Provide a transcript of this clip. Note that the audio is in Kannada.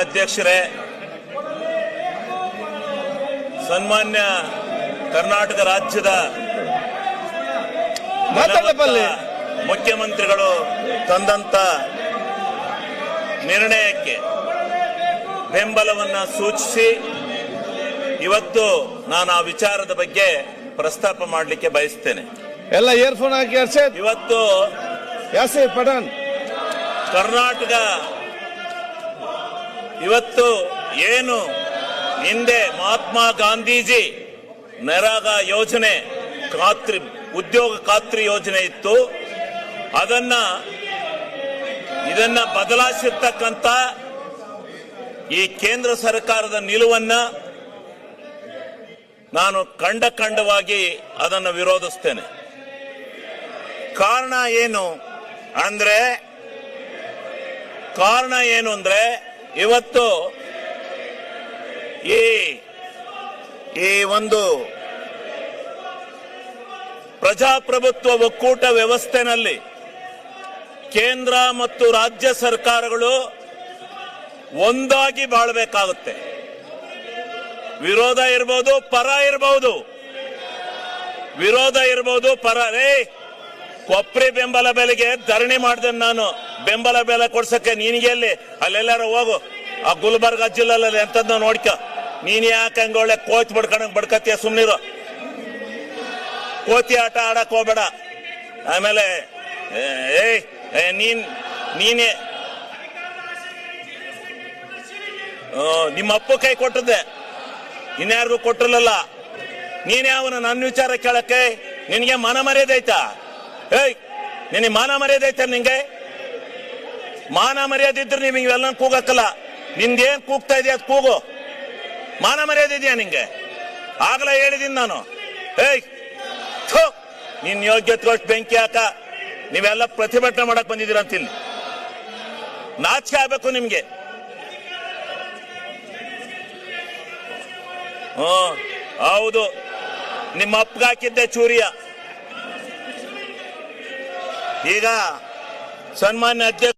ಅಧ್ಯಕ್ಷರೇ, ಸನ್ಮಾನ್ಯ ಕರ್ನಾಟಕ ರಾಜ್ಯದ ಮುಖ್ಯಮಂತ್ರಿಗಳು ತಂದಂತ ನಿರ್ಣಯಕ್ಕೆ ಬೆಂಬಲವನ್ನು ಸೂಚಿಸಿ ಇವತ್ತು ನಾನು ಆ ವಿಚಾರದ ಬಗ್ಗೆ ಪ್ರಸ್ತಾಪ ಮಾಡಲಿಕ್ಕೆ ಬಯಸ್ತೇನೆ. ಎಲ್ಲ ಇಯರ್ಫೋನ್ ಹಾಕಿ ಇವತ್ತು ಯಾಸೀರ್ ಪಠಾಣ್ ಕರ್ನಾಟಕ ಇವತ್ತು ಏನು ಹಿಂದೆ ಮಹಾತ್ಮ ಗಾಂಧೀಜಿ ನರೇಗಾ ಯೋಜನೆ ಉದ್ಯೋಗ ಖಾತ್ರಿ ಯೋಜನೆ ಇತ್ತು, ಇದನ್ನ ಬದಲಾಯಿಸಿರ್ತಕ್ಕಂಥ ಈ ಕೇಂದ್ರ ಸರ್ಕಾರದ ನಿಲುವನ್ನ ನಾನು ಖಂಡವಾಗಿ ಅದನ್ನು ವಿರೋಧಿಸ್ತೇನೆ. ಕಾರಣ ಏನು ಅಂದ್ರೆ ಇವತ್ತು ಈ ಒಂದು ಪ್ರಜಾಪ್ರಭುತ್ವ ಒಕ್ಕೂಟ ವ್ಯವಸ್ಥೆನಲ್ಲಿ ಕೇಂದ್ರ ಮತ್ತು ರಾಜ್ಯ ಸರ್ಕಾರಗಳು ಒಂದಾಗಿ ಬಾಳಬೇಕಾಗುತ್ತೆ. ವಿರೋಧ ಇರಬಹುದು, ಪರ ಕೊಪ್ರಿ ಬೆಂಬಲ ಬೆಲೆಗೆ ಧರಣಿ ಮಾಡಿದೆ ನಾನು. ಬೆಂಬಲ ಬೆಲೆ ಕೊಡ್ಸಕ್ಕೆ ನಿನಗೆ ಎಲ್ಲಿ? ಅಲ್ಲೆಲ್ಲಾರು ಹೋಗು, ಆ ಗುಲ್ಬರ್ಗ ಜಿಲ್ಲೆಯಲ್ಲಿ ಎಂತದ್ನ ನೋಡ್ಕ. ನೀನ್ ಯಾಕೆ ಹಂಗೊಳ್ಳೆ ಕೋಚ್ ಬಡ್ಕತ್ತೀಯ? ಸುಮ್ನಿರು, ಕೋತಿ ಆಟ ಆಡಕ್ ಹೋಗ್ಬೇಡ. ಆಮೇಲೆ ನೀನೇ ನಿಮ್ಮ ಅಪ್ಪ ಕೈ ಕೊಟ್ಟದ್ದೆ, ಇನ್ಯಾರಿಗೂ ಕೊಟ್ಟಿರಲಿಲ್ಲ. ನೀನೇ ಅವನು ನನ್ನ ವಿಚಾರ ಕೇಳಕ್ಕೆ ನಿನಗೆ ಮಾನ ಮರ್ಯಾದೆ ಐತಾ? ನಿನಗೆ ಮಾನ ಮರ್ಯಾದೆ ಐತ? ನಿಂಗೆ ಮಾನ ಮರ್ಯಾದೆ ಇದ್ರೆ ನೀವು ಇವೆಲ್ಲ ಕೂಗಕ್ಕಲ್ಲ. ನಿಂದೇನ್ ಕೂಗ್ತಾ ಇದೆಯಾ ಅದು ಕೂಗು. ಮಾನ ಮರ್ಯಾದೆ ಇದೆಯಾ ನಿಂಗೆ? ಆಗಲೇ ಹೇಳಿದೀನಿ ನಾನು. ನಿನ್ ಯೋಗ್ಯತೆ ಬೆಂಕಿ ಹಾಕ. ನೀವೆಲ್ಲ ಪ್ರತಿಭಟನೆ ಮಾಡಕ್ ಬಂದಿದ್ದೀರ ಅಂತಿಲ್ಲಿ. ನಾಚಿಕೆ ಆಗ್ಬೇಕು ನಿಮ್ಗೆ. ಹೌದು, ನಿಮ್ಮ ಅಪ್ಪಗೆ ಹಾಕಿದ್ದೆ ಚೂರಿಯ. ಈಗ ಸನ್ಮಾನ್ಯ ಅಧ್ಯಕ್ಷ